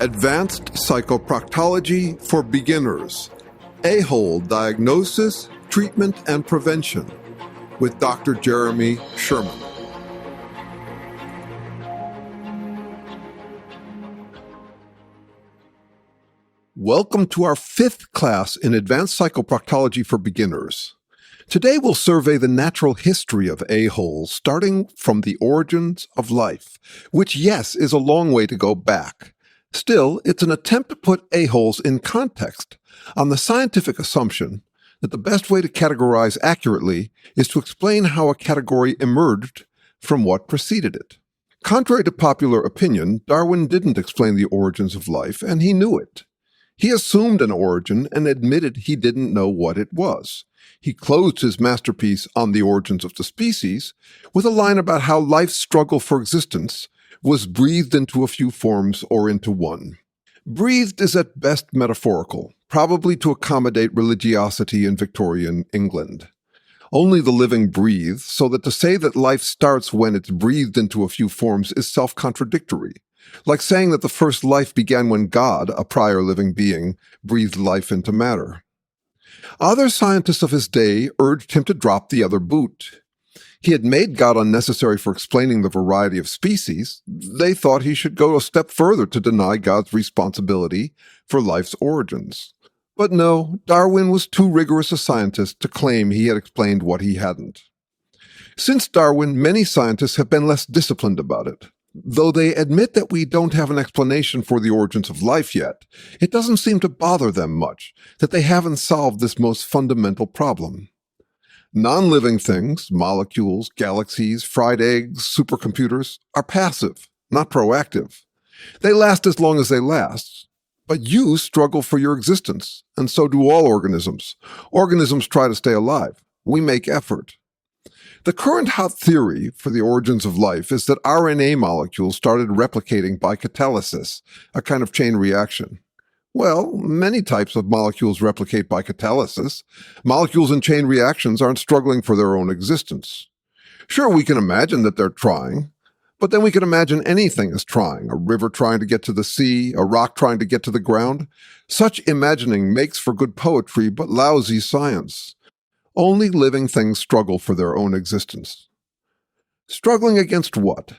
Advanced Psychoproctology for Beginners, Ahole Diagnosis, Treatment, and Prevention with Dr. Jeremy Sherman. Welcome to our 5th class in Advanced Psychoproctology for Beginners. Today we'll survey the natural history of aholes, starting from the origins of life, which, yes, is a long way to go back. Still, it's an attempt to put aholes in context on the scientific assumption that the best way to categorize accurately is to explain how a category emerged from what preceded it. Contrary to popular opinion, Darwin didn't explain the origins of life, and he knew it. He assumed an origin and admitted he didn't know what it was. He closed his masterpiece on the origins of the species with a line about how life's struggle for existence was breathed into a few forms or into one. Breathed is at best metaphorical, probably to accommodate religiosity in Victorian England. Only the living breathe, so that to say that life starts when it's breathed into a few forms is self-contradictory, like saying that the first life began when God, a prior living being, breathed life into matter. Other scientists of his day urged him to drop the other boot. He had made God unnecessary for explaining the variety of species. They thought he should go a step further to deny God's responsibility for life's origins. But no, Darwin was too rigorous a scientist to claim he had explained what he hadn't. Since Darwin, many scientists have been less disciplined about it. Though they admit that we don't have an explanation for the origins of life yet, it doesn't seem to bother them much that they haven't solved this most fundamental problem. Non-living things, molecules, galaxies, fried eggs, supercomputers, are passive, not proactive. They last as long as they last. But you struggle for your existence, and so do all organisms. Organisms try to stay alive. We make effort. The current hot theory for the origins of life is that RNA molecules started replicating by catalysis, a kind of chain reaction. Well, many types of molecules replicate by catalysis. Molecules in chain reactions aren't struggling for their own existence. Sure, we can imagine that they're trying, but then we can imagine anything as trying, a river trying to get to the sea, a rock trying to get to the ground. Such imagining makes for good poetry, but lousy science. Only living things struggle for their own existence. Struggling against what?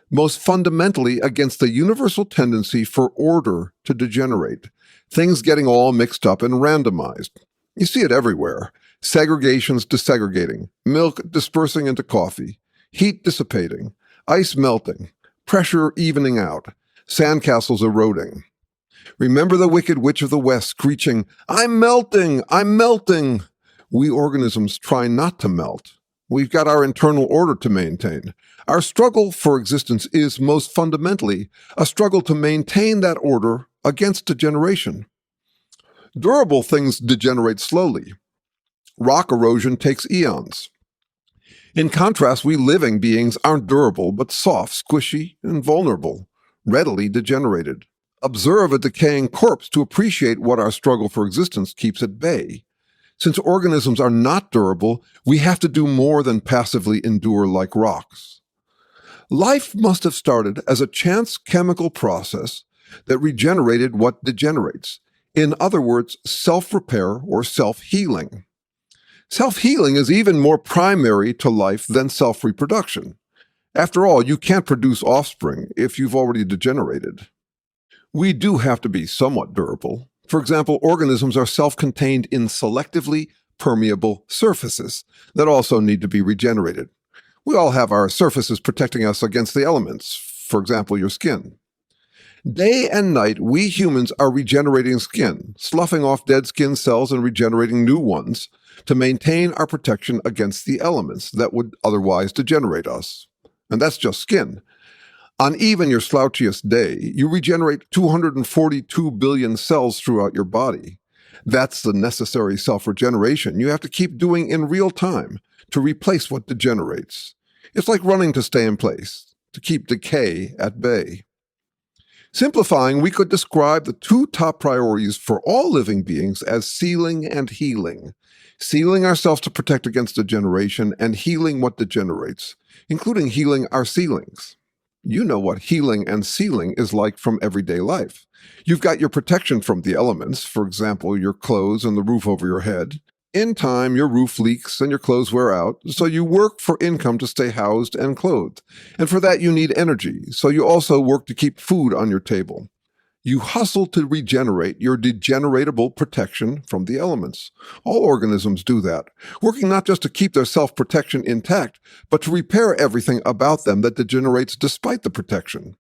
Most fundamentally against the universal tendency for order to degenerate, things getting all mixed up and randomized. You see it everywhere. Segregations desegregating, milk dispersing into coffee, heat dissipating, ice melting, pressure evening out, sandcastles eroding. Remember the Wicked Witch of the West screeching, "I'm melting! I'm melting!" We organisms try not to melt. We've got our internal order to maintain. Our struggle for existence is most fundamentally a struggle to maintain that order against degeneration. Durable things degenerate slowly. Rock erosion takes eons. In contrast, we living beings aren't durable, but soft, squishy, and vulnerable, readily degenerated. Observe a decaying corpse to appreciate what our struggle for existence keeps at bay. Since organisms are not durable, we have to do more than passively endure like rocks. Life must have started as a chance chemical process that regenerated what degenerates. In other words, self-repair or self-healing. Self-healing is even more primary to life than self-reproduction. After all, you can't produce offspring if you've already degenerated. We do have to be somewhat durable. For example, organisms are self-contained in selectively permeable surfaces that also need to be regenerated. We all have our surfaces protecting us against the elements, for example, your skin. Day and night, we humans are regenerating skin, sloughing off dead skin cells and regenerating new ones to maintain our protection against the elements that would otherwise degenerate us. And that's just skin. On even your slouchiest day, you regenerate 242 billion cells throughout your body. That's the necessary self-regeneration you have to keep doing in real time to replace what degenerates. It's like running to stay in place, to keep decay at bay. Simplifying, we could describe the 2 top priorities for all living beings as sealing and healing. Sealing ourselves to protect against degeneration and healing what degenerates, including healing our ceilings. you know what healing and sealing is like from everyday life. You've got your protection from the elements, for example, your clothes and the roof over your head. In time, your roof leaks and your clothes wear out, so you work for income to stay housed and clothed. And for that, you need energy, so you also work to keep food on your table. You hustle to regenerate your degeneratable protection from the elements. All organisms do that, working not just to keep their self-protection intact, but to repair everything about them that degenerates despite the protection.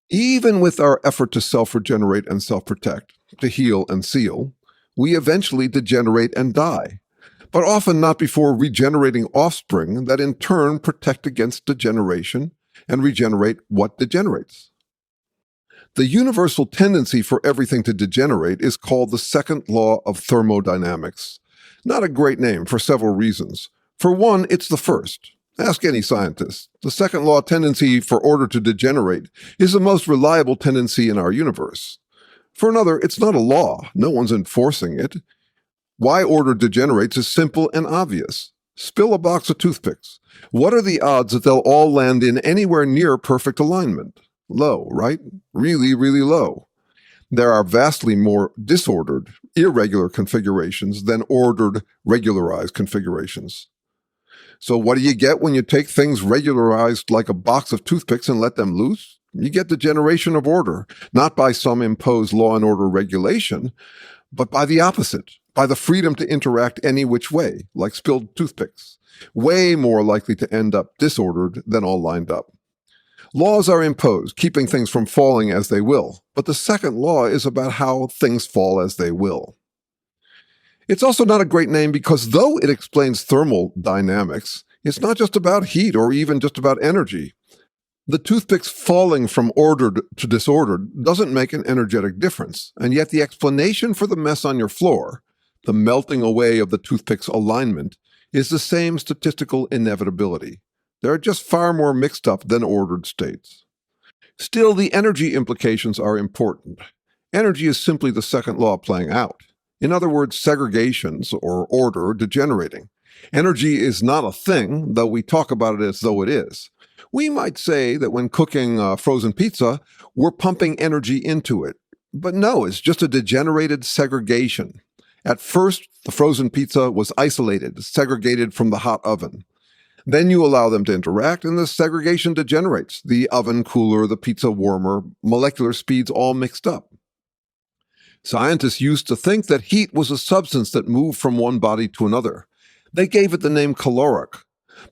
Even with our effort to self-regenerate and self-protect, to heal and seal, we eventually degenerate and die, but often not before regenerating offspring that in turn protect against degeneration and regenerate what degenerates. The universal tendency for everything to degenerate is called the second law of thermodynamics. Not a great name for several reasons. For one, it's the first. Ask any scientist. The second law tendency for order to degenerate is the most reliable tendency in our universe. For another, it's not a law. No one's enforcing it. Why order degenerates is simple and obvious. Spill a box of toothpicks. What are the odds that they'll all land in anywhere near perfect alignment? Low, right? Really, really low. There are vastly more disordered, irregular configurations than ordered, regularized configurations. So what do you get when you take things regularized like a box of toothpicks and let them loose? You get degeneration of order, not by some imposed law and order regulation, but by the opposite, by the freedom to interact any which way, like spilled toothpicks, way more likely to end up disordered than all lined up. Laws are imposed, keeping things from falling as they will, but the second law is about how things fall as they will. It's also not a great name because though it explains thermal dynamics, it's not just about heat or even just about energy. The toothpicks falling from ordered to disordered doesn't make an energetic difference, and yet the explanation for the mess on your floor, the melting away of the toothpick's alignment, is the same statistical inevitability. They're just far more mixed up than ordered states. Still, the energy implications are important. Energy is simply the second law playing out. In other words, segregations or order degenerating. Energy is not a thing, though we talk about it as though it is. We might say that when cooking frozen pizza, we're pumping energy into it. But no, it's just a degenerated segregation. At first, the frozen pizza was isolated, segregated from the hot oven. Then you allow them to interact, and the segregation degenerates. The oven cooler, the pizza warmer, molecular speeds all mixed up. Scientists used to think that heat was a substance that moved from one body to another. They gave it the name caloric.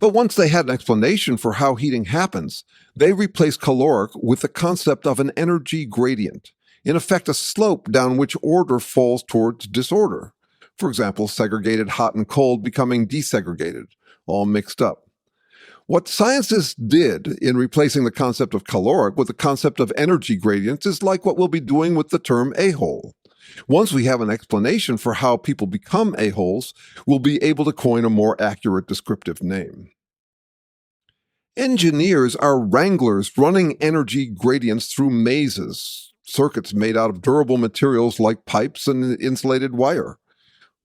But once they had an explanation for how heating happens, they replaced caloric with the concept of an energy gradient, in effect a slope down which order falls towards disorder. For example, segregated hot and cold becoming desegregated, all mixed up. What scientists did in replacing the concept of caloric with the concept of energy gradients is like what we'll be doing with the term a-hole. Once we have an explanation for how people become a-holes, we'll be able to coin a more accurate descriptive name. Engineers are wranglers running energy gradients through mazes, circuits made out of durable materials like pipes and insulated wire.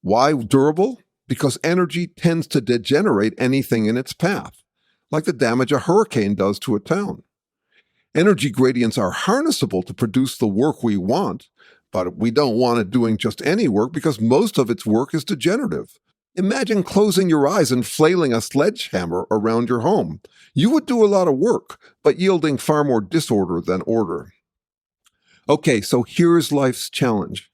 Why durable? Because energy tends to degenerate anything in its path, like the damage a hurricane does to a town. Energy gradients are harnessable to produce the work we want, but we don't want it doing just any work because most of its work is degenerative. Imagine closing your eyes and flailing a sledgehammer around your home. You would do a lot of work, but yielding far more disorder than order. Okay, so here's life's challenge.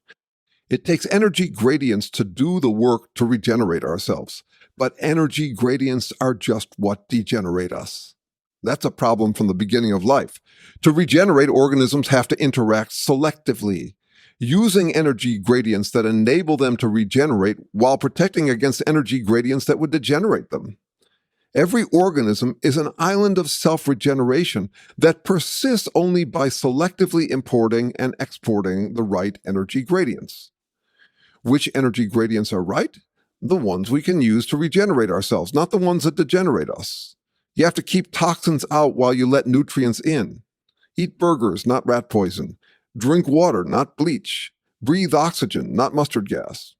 It takes energy gradients to do the work to regenerate ourselves, but energy gradients are just what degenerate us. That's a problem from the beginning of life. To regenerate, organisms have to interact selectively, using energy gradients that enable them to regenerate while protecting against energy gradients that would degenerate them. Every organism is an island of self-regeneration that persists only by selectively importing and exporting the right energy gradients. Which energy gradients are right? The ones we can use to regenerate ourselves, not the ones that degenerate us. You have to keep toxins out while you let nutrients in. Eat burgers, not rat poison. Drink water, not bleach. Breathe oxygen, not mustard gas.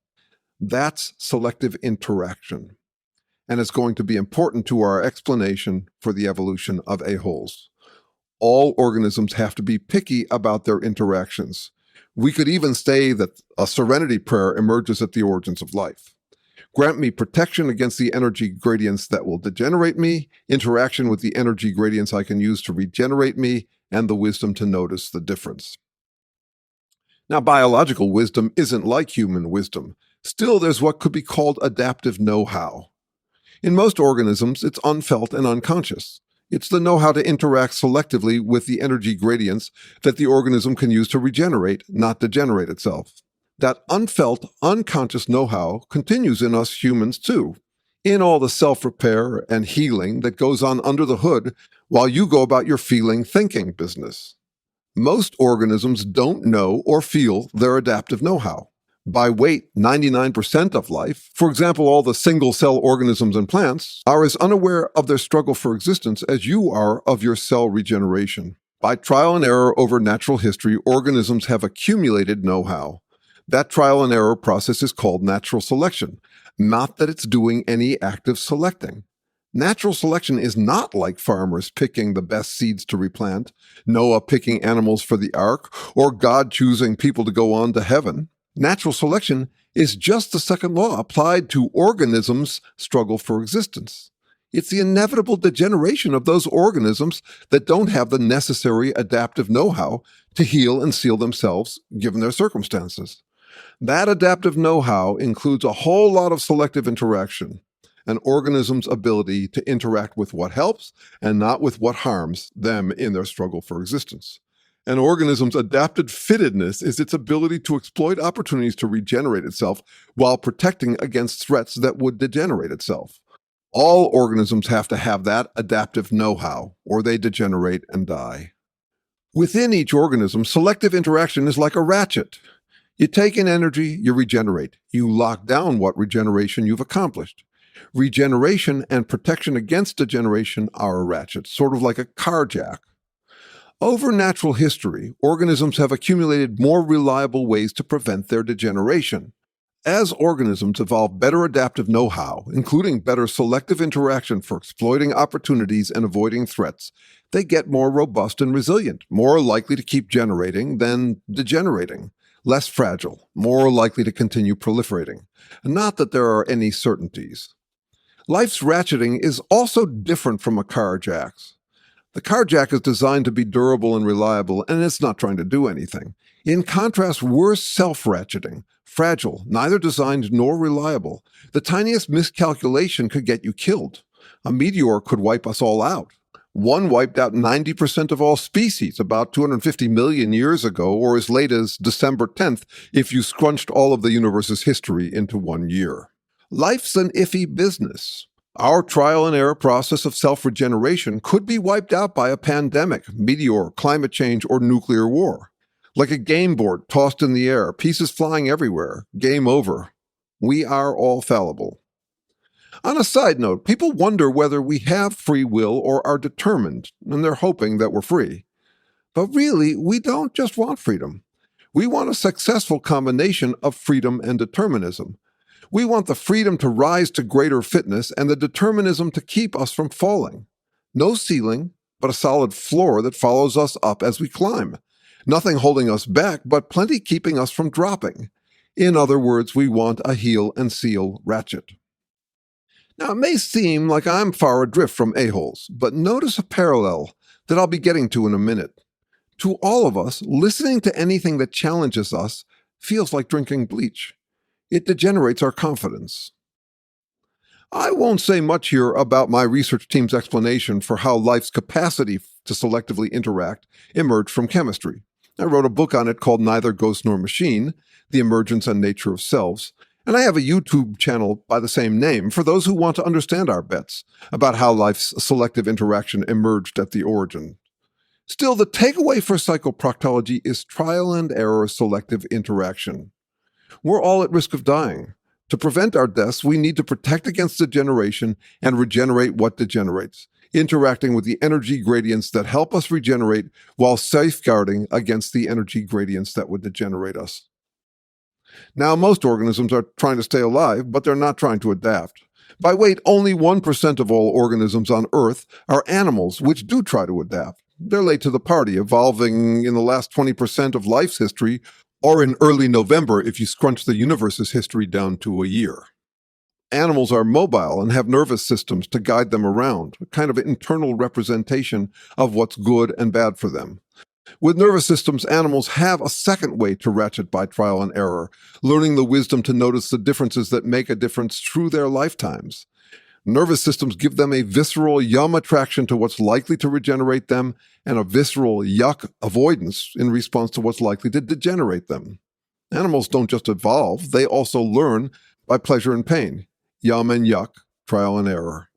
That's selective interaction, and it's going to be important to our explanation for the evolution of a-holes. All organisms have to be picky about their interactions. We could even say that a serenity prayer emerges at the origins of life. Grant me protection against the energy gradients that will degenerate me, interaction with the energy gradients I can use to regenerate me, and the wisdom to notice the difference. Now, biological wisdom isn't like human wisdom. Still, there's what could be called adaptive know-how. In most organisms, it's unfelt and unconscious. It's the know-how to interact selectively with the energy gradients that the organism can use to regenerate, not degenerate itself. That unfelt, unconscious know-how continues in us humans too, in all the self-repair and healing that goes on under the hood while you go about your feeling, thinking business. Most organisms don't know or feel their adaptive know-how. By weight, 99% of life, for example, all the single-cell organisms and plants, are as unaware of their struggle for existence as you are of your cell regeneration. By trial and error over natural history, organisms have accumulated know-how. That trial and error process is called natural selection, not that it's doing any active selecting. Natural selection is not like farmers picking the best seeds to replant, Noah picking animals for the ark, or God choosing people to go on to heaven. Natural selection is just the second law applied to organisms' struggle for existence. It's the inevitable degeneration of those organisms that don't have the necessary adaptive know-how to heal and seal themselves given their circumstances. That adaptive know-how includes a whole lot of selective interaction, an organism's ability to interact with what helps and not with what harms them in their struggle for existence. An organism's adapted fittedness is its ability to exploit opportunities to regenerate itself while protecting against threats that would degenerate itself. All organisms have to have that adaptive know-how, or they degenerate and die. Within each organism, selective interaction is like a ratchet. You take in energy, you regenerate. You lock down what regeneration you've accomplished. Regeneration and protection against degeneration are a ratchet, sort of like a car jack. Over natural history, organisms have accumulated more reliable ways to prevent their degeneration. As organisms evolve better adaptive know-how, including better selective interaction for exploiting opportunities and avoiding threats, they get more robust and resilient, more likely to keep generating than degenerating, less fragile, more likely to continue proliferating. Not that there are any certainties. Life's ratcheting is also different from a car jack's. The car jack is designed to be durable and reliable, and it's not trying to do anything. In contrast, we're self-ratcheting, fragile, neither designed nor reliable. The tiniest miscalculation could get you killed. A meteor could wipe us all out. One wiped out 90% of all species about 250 million years ago, or as late as December 10th, if you scrunched all of the universe's history into 1 year. Life's an iffy business. Our trial and error process of self-regeneration could be wiped out by a pandemic, meteor, climate change, or nuclear war. Like a game board tossed in the air, pieces flying everywhere. Game over. We are all fallible. On a side note, people wonder whether we have free will or are determined, and they're hoping that we're free. But really, we don't just want freedom. We want a successful combination of freedom and determinism. We want the freedom to rise to greater fitness and the determinism to keep us from falling. No ceiling, but a solid floor that follows us up as we climb. Nothing holding us back, but plenty keeping us from dropping. In other words, we want a heel and seal ratchet. Now, it may seem like I'm far adrift from aholes, but notice a parallel that I'll be getting to in a minute. To all of us, listening to anything that challenges us feels like drinking bleach. It degenerates our confidence. I won't say much here about my research team's explanation for how life's capacity to selectively interact emerged from chemistry. I wrote a book on it called Neither Ghost Nor Machine, The Emergence and Nature of Selves, and I have a YouTube channel by the same name for those who want to understand our bets about how life's selective interaction emerged at the origin. Still, the takeaway for psychoproctology is trial and error selective interaction. We're all at risk of dying. To prevent our deaths, we need to protect against degeneration and regenerate what degenerates, interacting with the energy gradients that help us regenerate while safeguarding against the energy gradients that would degenerate us. Now, most organisms are trying to stay alive, but they're not trying to adapt. By weight, only 1% of all organisms on Earth are animals, which do try to adapt. They're late to the party, evolving in the last 20% of life's history, or in early November if you scrunch the universe's history down to a year. Animals are mobile and have nervous systems to guide them around, a kind of internal representation of what's good and bad for them. With nervous systems, animals have a second way to ratchet by trial and error, learning the wisdom to notice the differences that make a difference through their lifetimes. Nervous systems give them a visceral yum attraction to what's likely to regenerate them and a visceral yuck avoidance in response to what's likely to degenerate them. Animals don't just evolve, they also learn by pleasure and pain. Yum and yuck, trial and error.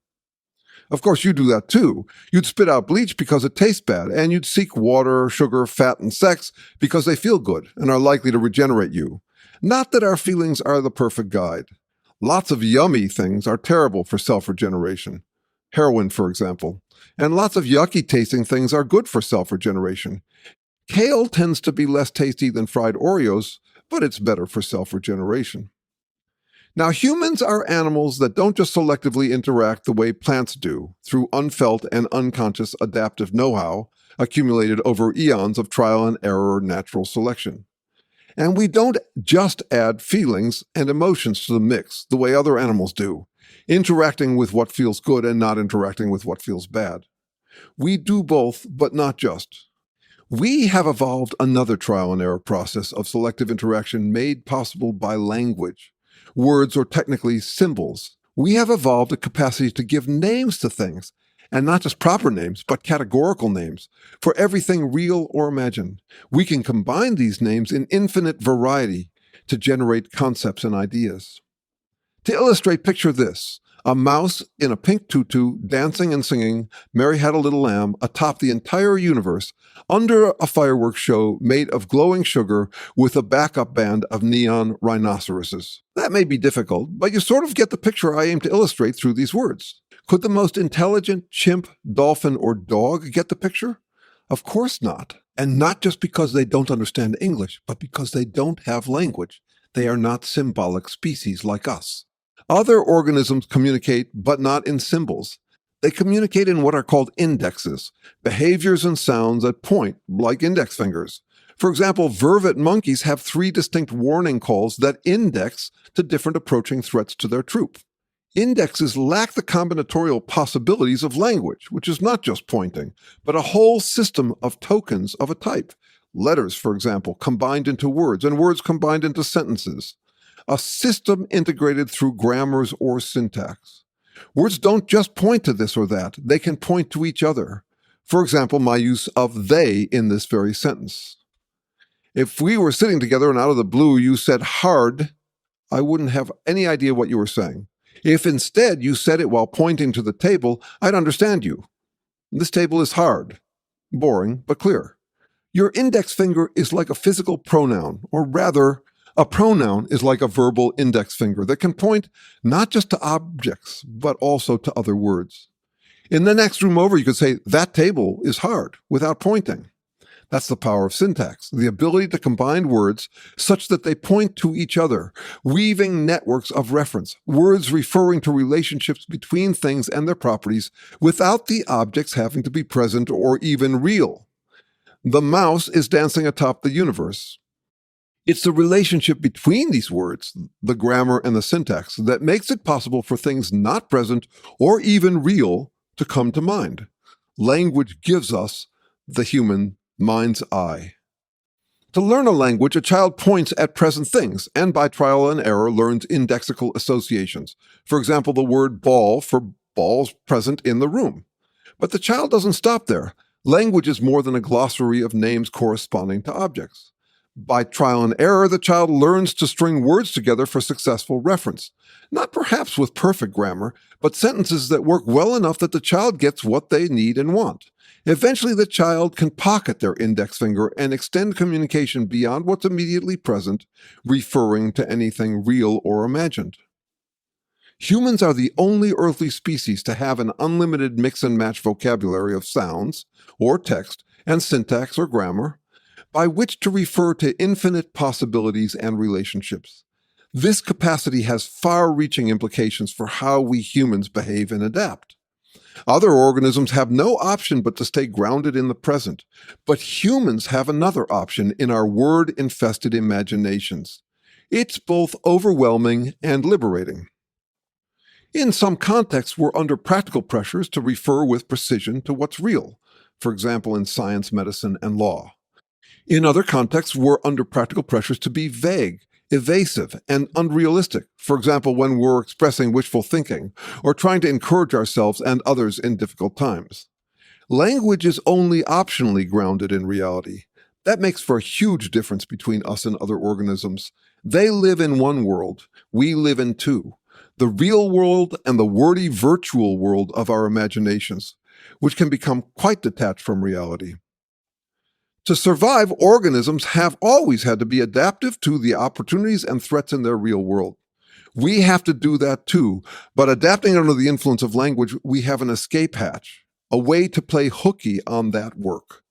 Of course, you do that too. You'd spit out bleach because it tastes bad, and you'd seek water, sugar, fat, and sex because they feel good and are likely to regenerate you. Not that our feelings are the perfect guide. Lots of yummy things are terrible for self-regeneration. Heroin, for example. And lots of yucky tasting things are good for self-regeneration. Kale tends to be less tasty than fried Oreos, but it's better for self-regeneration. Now, humans are animals that don't just selectively interact the way plants do, through unfelt and unconscious adaptive know-how accumulated over eons of trial and error natural selection. And we don't just add feelings and emotions to the mix the way other animals do, interacting with what feels good and not interacting with what feels bad. We do both, but not just. We have evolved another trial and error process of selective interaction made possible by language. Words, or technically symbols. We have evolved a capacity to give names to things, and not just proper names, but categorical names, for everything real or imagined. We can combine these names in infinite variety to generate concepts and ideas. To illustrate, picture this. A mouse in a pink tutu dancing and singing Mary Had a Little Lamb atop the entire universe under a fireworks show made of glowing sugar with a backup band of neon rhinoceroses. That may be difficult, but you sort of get the picture I aim to illustrate through these words. Could the most intelligent chimp, dolphin, or dog get the picture? Of course not. And not just because they don't understand English, but because they don't have language. They are not symbolic species like us. Other organisms communicate, but not in symbols. They communicate in what are called indexes, behaviors and sounds that point, like index fingers. For example, vervet monkeys have 3 distinct warning calls that index to different approaching threats to their troop. Indexes lack the combinatorial possibilities of language, which is not just pointing, but a whole system of tokens of a type. Letters, for example, combined into words, and words combined into sentences. A system integrated through grammars or syntax. Words don't just point to this or that, they can point to each other. For example, my use of they in this very sentence. If we were sitting together and out of the blue you said hard, I wouldn't have any idea what you were saying. If instead you said it while pointing to the table, I'd understand you. This table is hard. Boring, but clear. Your index finger is like a physical pronoun, or rather, a pronoun is like a verbal index finger that can point not just to objects, but also to other words. In the next room over, you could say, that table is hard, without pointing. That's the power of syntax, the ability to combine words such that they point to each other, weaving networks of reference, words referring to relationships between things and their properties without the objects having to be present or even real. The mouse is dancing atop the universe. It's the relationship between these words, the grammar and the syntax, that makes it possible for things not present or even real to come to mind. Language gives us the human mind's eye. To learn a language, a child points at present things and by trial and error learns indexical associations. For example, the word ball for balls present in the room. But the child doesn't stop there. Language is more than a glossary of names corresponding to objects. By trial and error, the child learns to string words together for successful reference. Not perhaps with perfect grammar, but sentences that work well enough that the child gets what they need and want. Eventually, the child can pocket their index finger and extend communication beyond what's immediately present, referring to anything real or imagined. Humans are the only earthly species to have an unlimited mix and match vocabulary of sounds, or text, and syntax or grammar, by which to refer to infinite possibilities and relationships. This capacity has far-reaching implications for how we humans behave and adapt. Other organisms have no option but to stay grounded in the present, but humans have another option in our word-infested imaginations. It's both overwhelming and liberating. In some contexts, we're under practical pressures to refer with precision to what's real, for example, in science, medicine, and law. In other contexts, we're under practical pressures to be vague, evasive, and unrealistic, for example, when we're expressing wishful thinking or trying to encourage ourselves and others in difficult times. Language is only optionally grounded in reality. That makes for a huge difference between us and other organisms. They live in one world, we live in two. The real world and the wordy virtual world of our imaginations, which can become quite detached from reality. To survive, organisms have always had to be adaptive to the opportunities and threats in their real world. We have to do that too, but adapting under the influence of language, we have an escape hatch, a way to play hooky on that work.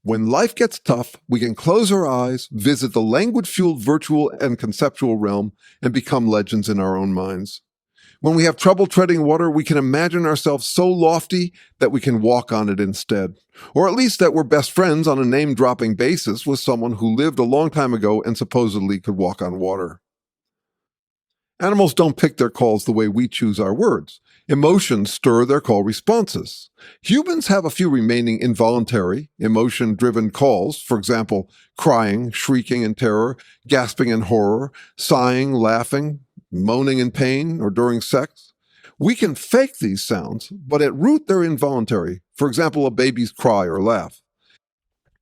When life gets tough, we can close our eyes, visit the language-fueled virtual and conceptual realm, and become legends in our own minds. When we have trouble treading water, we can imagine ourselves so lofty that we can walk on it instead. Or at least that we're best friends on a name-dropping basis with someone who lived a long time ago and supposedly could walk on water. Animals don't pick their calls the way we choose our words. Emotions stir their call responses. Humans have a few remaining involuntary, emotion-driven calls, for example, crying, shrieking in terror, gasping in horror, sighing, laughing, moaning in pain, or during sex. We can fake these sounds, but at root they're involuntary. For example, a baby's cry or laugh.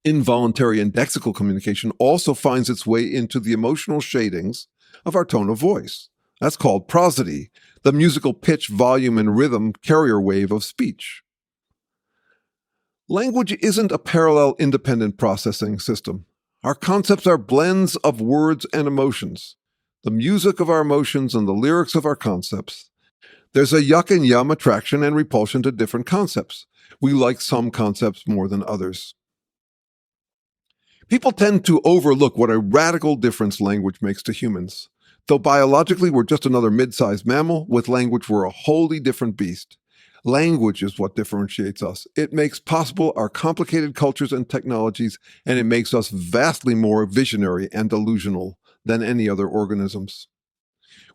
Involuntary indexical communication also finds its way into the emotional shadings of our tone of voice. That's called prosody, the musical pitch, volume, and rhythm carrier wave of speech. Language isn't a parallel independent processing system. Our concepts are blends of words and emotions. The music of our emotions and the lyrics of our concepts. There's a yuck and yum attraction and repulsion to different concepts. We like some concepts more than others. People tend to overlook what a radical difference language makes to humans. Though biologically we're just another mid-sized mammal, with language we're a wholly different beast. Language is what differentiates us. It makes possible our complicated cultures and technologies, and it makes us vastly more visionary and delusional than any other organisms.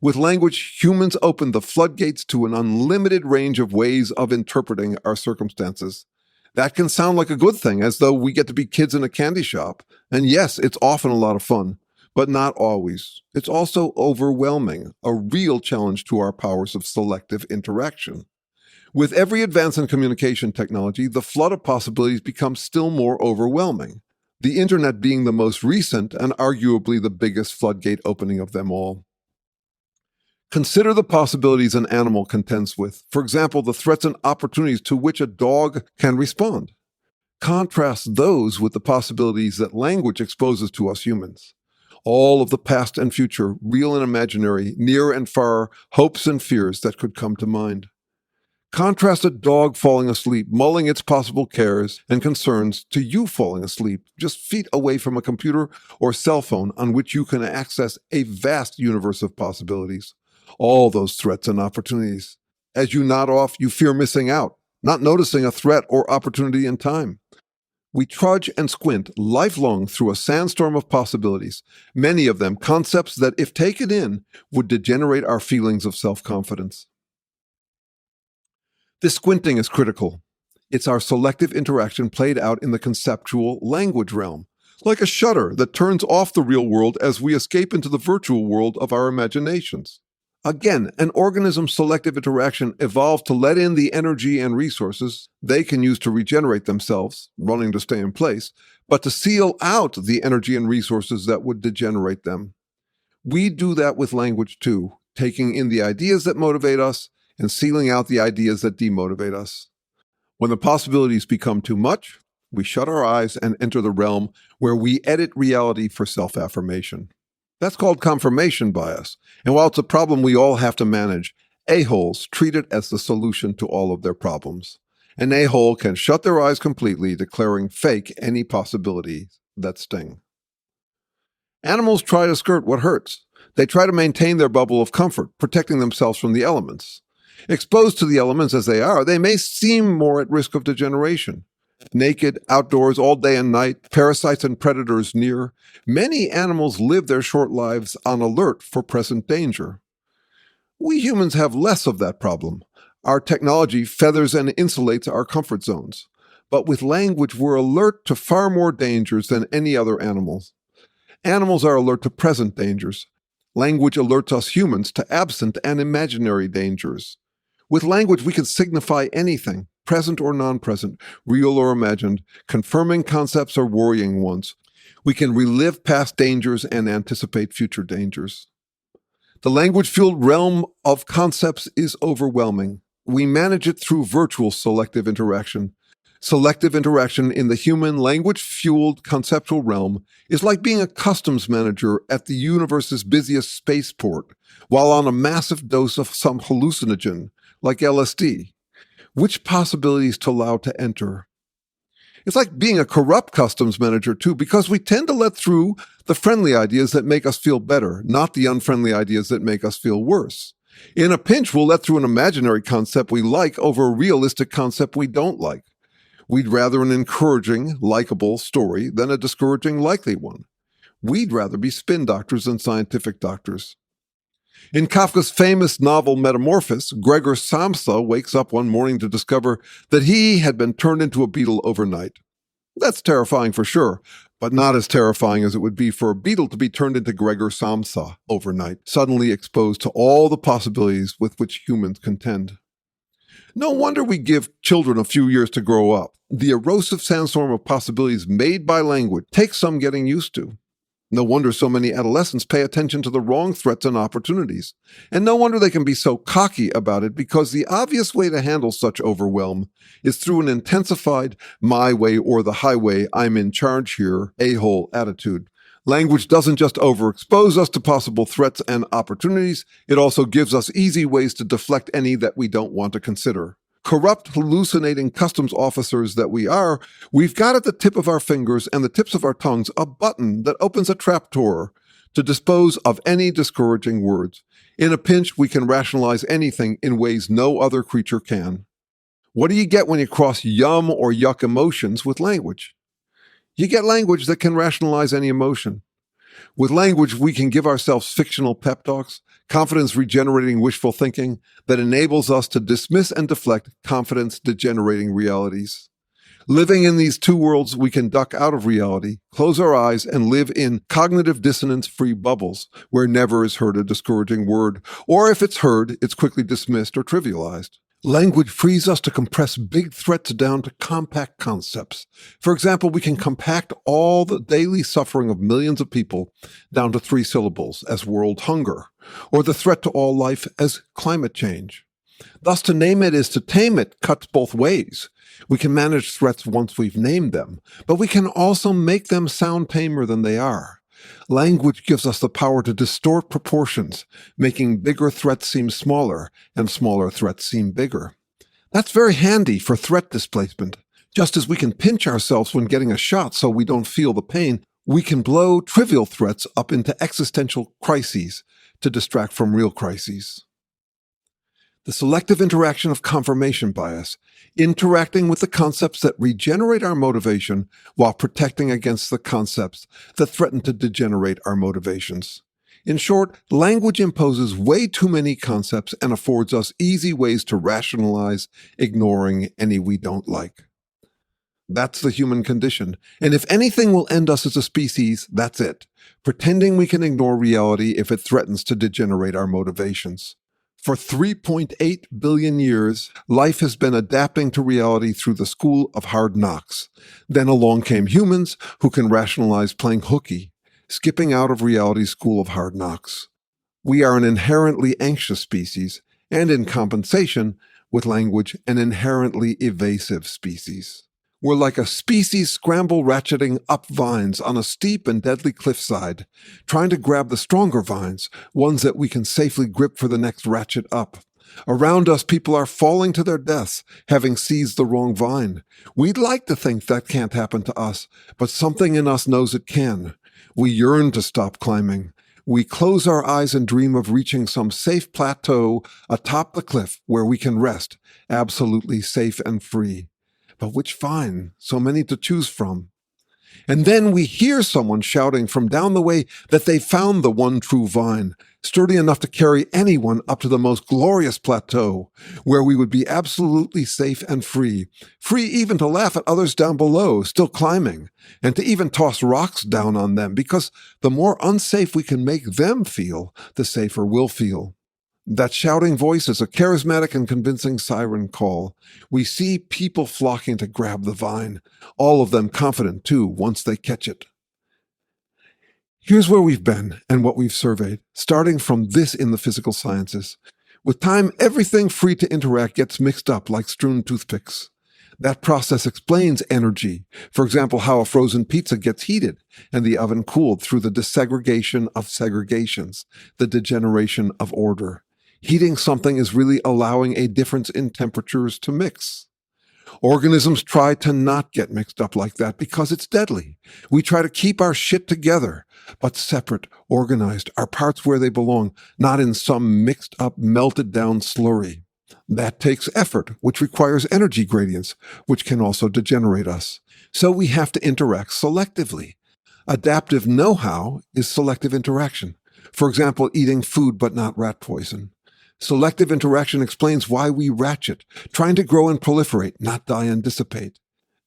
With language, humans open the floodgates to an unlimited range of ways of interpreting our circumstances. That can sound like a good thing, as though we get to be kids in a candy shop. And yes, it's often a lot of fun, but not always. It's also overwhelming, a real challenge to our powers of selective interaction. With every advance in communication technology, the flood of possibilities becomes still more overwhelming. The internet being the most recent and arguably the biggest floodgate opening of them all. Consider the possibilities an animal contends with, for example, the threats and opportunities to which a dog can respond. Contrast those with the possibilities that language exposes to us humans. All of the past and future, real and imaginary, near and far, hopes and fears that could come to mind. Contrast a dog falling asleep, mulling its possible cares and concerns, to you falling asleep, just feet away from a computer or cell phone on which you can access a vast universe of possibilities. All those threats and opportunities. As you nod off, you fear missing out, not noticing a threat or opportunity in time. We trudge and squint lifelong through a sandstorm of possibilities, many of them concepts that, if taken in, would degenerate our feelings of self-confidence. This squinting is critical. It's our selective interaction played out in the conceptual language realm, like a shutter that turns off the real world as we escape into the virtual world of our imaginations. Again, an organism's selective interaction evolved to let in the energy and resources they can use to regenerate themselves, running to stay in place, but to seal out the energy and resources that would degenerate them. We do that with language too, taking in the ideas that motivate us and sealing out the ideas that demotivate us. When the possibilities become too much, we shut our eyes and enter the realm where we edit reality for self-affirmation. That's called confirmation bias, and while it's a problem we all have to manage, aholes treat it as the solution to all of their problems. An a-hole can shut their eyes completely, declaring fake any possibilities that sting. Animals try to skirt what hurts. They try to maintain their bubble of comfort, protecting themselves from the elements. Exposed to the elements as they are, they may seem more at risk of degeneration. Naked, outdoors, all day and night, parasites and predators near, many animals live their short lives on alert for present danger. We humans have less of that problem. Our technology feathers and insulates our comfort zones. But with language, we're alert to far more dangers than any other animals. Animals are alert to present dangers. Language alerts us humans to absent and imaginary dangers. With language, we can signify anything, present or non-present, real or imagined, confirming concepts or worrying ones. We can relive past dangers and anticipate future dangers. The language-fueled realm of concepts is overwhelming. We manage it through virtual selective interaction. Selective interaction in the human language-fueled conceptual realm is like being a customs manager at the universe's busiest spaceport while on a massive dose of some hallucinogen, like LSD. Which possibilities to allow to enter? It's like being a corrupt customs manager, too, because we tend to let through the friendly ideas that make us feel better, not the unfriendly ideas that make us feel worse. In a pinch, we'll let through an imaginary concept we like over a realistic concept we don't like. We'd rather an encouraging, likable story than a discouraging, likely one. We'd rather be spin doctors than scientific doctors. In Kafka's famous novel Metamorphosis, Gregor Samsa wakes up one morning to discover that he had been turned into a beetle overnight. That's terrifying for sure, but not as terrifying as it would be for a beetle to be turned into Gregor Samsa overnight, suddenly exposed to all the possibilities with which humans contend. No wonder we give children a few years to grow up. The erosive sandstorm of possibilities made by language takes some getting used to. No wonder so many adolescents pay attention to the wrong threats and opportunities. And no wonder they can be so cocky about it, because the obvious way to handle such overwhelm is through an intensified my way or the highway, I'm in charge here, a-hole attitude. Language doesn't just overexpose us to possible threats and opportunities, it also gives us easy ways to deflect any that we don't want to consider. Corrupt, hallucinating customs officers that we are, we've got at the tip of our fingers and the tips of our tongues a button that opens a trapdoor to dispose of any discouraging words. In a pinch, we can rationalize anything in ways no other creature can. What do you get when you cross yum or yuck emotions with language? You get language that can rationalize any emotion. With language, we can give ourselves fictional pep talks, confidence-regenerating wishful thinking that enables us to dismiss and deflect confidence-degenerating realities. Living in these two worlds, we can duck out of reality, close our eyes, and live in cognitive dissonance-free bubbles where never is heard a discouraging word, or if it's heard, it's quickly dismissed or trivialized. Language frees us to compress big threats down to compact concepts. For example, we can compact all the daily suffering of millions of people down to 3 syllables as world hunger, or the threat to all life as climate change. Thus, to name it is to tame it cuts both ways. We can manage threats once we've named them, but we can also make them sound tamer than they are. Language gives us the power to distort proportions, making bigger threats seem smaller and smaller threats seem bigger. That's very handy for threat displacement. Just as we can pinch ourselves when getting a shot so we don't feel the pain, we can blow trivial threats up into existential crises to distract from real crises. The selective interaction of confirmation bias, interacting with the concepts that regenerate our motivation while protecting against the concepts that threaten to degenerate our motivations. In short, language imposes way too many concepts and affords us easy ways to rationalize, ignoring any we don't like. That's the human condition, and if anything will end us as a species, that's it, pretending we can ignore reality if it threatens to degenerate our motivations. For 3.8 billion years, life has been adapting to reality through the school of hard knocks. Then along came humans who can rationalize playing hooky, skipping out of reality's school of hard knocks. We are an inherently anxious species, and in compensation, with language, an inherently evasive species. We're like a species scramble ratcheting up vines on a steep and deadly cliffside, trying to grab the stronger vines, ones that we can safely grip for the next ratchet up. Around us, people are falling to their deaths, having seized the wrong vine. We'd like to think that can't happen to us, but something in us knows it can. We yearn to stop climbing. We close our eyes and dream of reaching some safe plateau atop the cliff where we can rest, absolutely safe and free. But which vine? So many to choose from. And then we hear someone shouting from down the way that they found the one true vine, sturdy enough to carry anyone up to the most glorious plateau, where we would be absolutely safe and free even to laugh at others down below, still climbing, and to even toss rocks down on them, because the more unsafe we can make them feel, the safer we'll feel. That shouting voice is a charismatic and convincing siren call. We see people flocking to grab the vine, all of them confident, too, once they catch it. Here's where we've been and what we've surveyed, starting from this in the physical sciences. With time, everything free to interact gets mixed up like strewn toothpicks. That process explains energy. For example, how a frozen pizza gets heated and the oven cooled through the desegregation of segregations, the degeneration of order. Heating something is really allowing a difference in temperatures to mix. Organisms try to not get mixed up like that because it's deadly. We try to keep our shit together, but separate, organized, our parts where they belong, not in some mixed up, melted down slurry. That takes effort, which requires energy gradients, which can also degenerate us. So we have to interact selectively. Adaptive know-how is selective interaction. For example, eating food but not rat poison. Selective interaction explains why we ratchet, trying to grow and proliferate, not die and dissipate.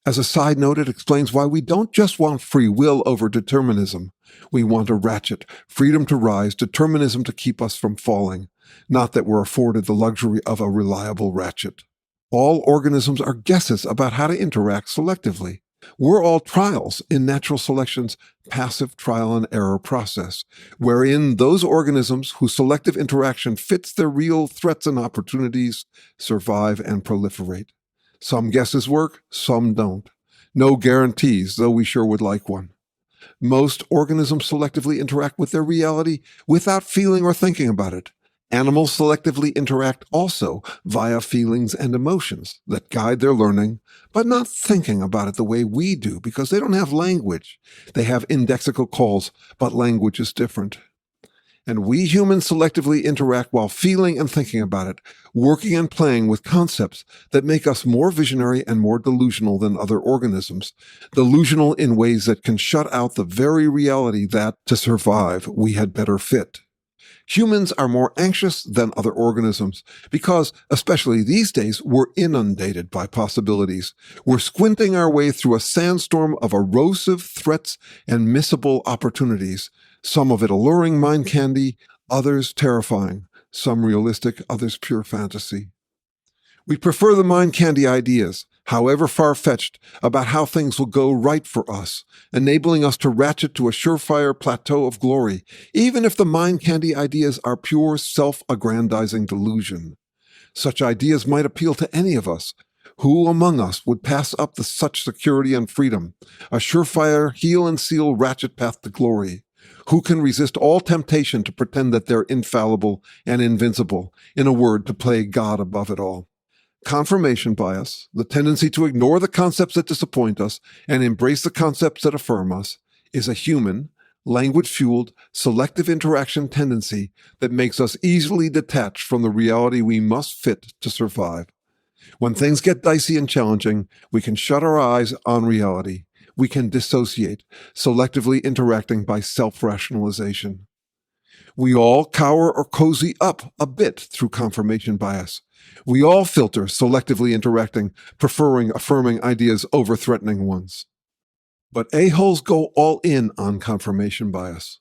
As a side note, it explains why we don't just want free will over determinism. We want a ratchet, freedom to rise, determinism to keep us from falling. Not that we're afforded the luxury of a reliable ratchet. All organisms are guesses about how to interact selectively. We're all trials in natural selection's passive trial and error process, wherein those organisms whose selective interaction fits their real threats and opportunities survive and proliferate. Some guesses work, some don't. No guarantees, though we sure would like one. Most organisms selectively interact with their reality without feeling or thinking about it. Animals selectively interact also via feelings and emotions that guide their learning, but not thinking about it the way we do because they don't have language. They have indexical calls, but language is different. And we humans selectively interact while feeling and thinking about it, working and playing with concepts that make us more visionary and more delusional than other organisms, delusional in ways that can shut out the very reality that, to survive, we had better fit. Humans are more anxious than other organisms because, especially these days, we're inundated by possibilities. We're squinting our way through a sandstorm of erosive threats and missable opportunities, some of it alluring mind candy, others terrifying, some realistic, others pure fantasy. We prefer the mind candy ideas, however far-fetched, about how things will go right for us, enabling us to ratchet to a surefire plateau of glory, even if the mind candy ideas are pure self-aggrandizing delusion. Such ideas might appeal to any of us. Who among us would pass up such security and freedom, a surefire, heel-and-seal ratchet path to glory? Who can resist all temptation to pretend that they're infallible and invincible, in a word, to play God above it all? Confirmation bias, the tendency to ignore the concepts that disappoint us and embrace the concepts that affirm us, is a human, language-fueled, selective interaction tendency that makes us easily detached from the reality we must fit to survive. When things get dicey and challenging, we can shut our eyes on reality. We can dissociate, selectively interacting by self-rationalization. We all cower or cozy up a bit through confirmation bias. We all filter, selectively interacting, preferring affirming ideas over threatening ones. But a-holes go all in on confirmation bias.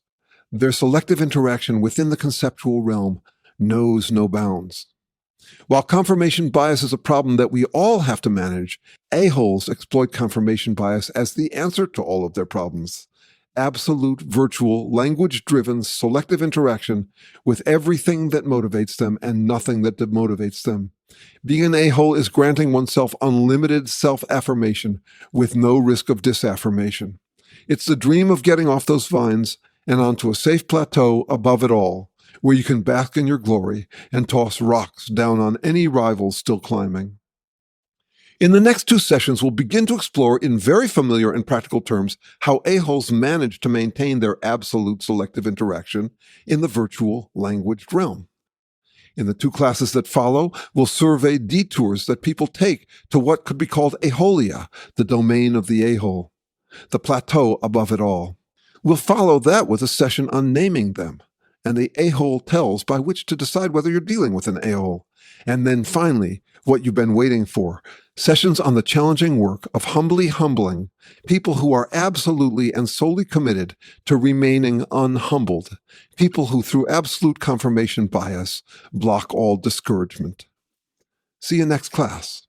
Their selective interaction within the conceptual realm knows no bounds. While confirmation bias is a problem that we all have to manage, a-holes exploit confirmation bias as the answer to all of their problems. Absolute, virtual, language-driven, selective interaction with everything that motivates them and nothing that demotivates them. Being an a-hole is granting oneself unlimited self-affirmation with no risk of disaffirmation. It's the dream of getting off those vines and onto a safe plateau above it all, where you can bask in your glory and toss rocks down on any rivals still climbing. In the next two sessions, we'll begin to explore in very familiar and practical terms how aholes manage to maintain their absolute selective interaction in the virtual languaged realm. In the two classes that follow, we'll survey detours that people take to what could be called aholia, the domain of the ahole, the plateau above it all. We'll follow that with a session on naming them and the ahole tells by which to decide whether you're dealing with an ahole. And then finally, what you've been waiting for, sessions on the challenging work of humbly humbling people who are absolutely and solely committed to remaining unhumbled, people who through absolute confirmation bias block all discouragement. See you next class.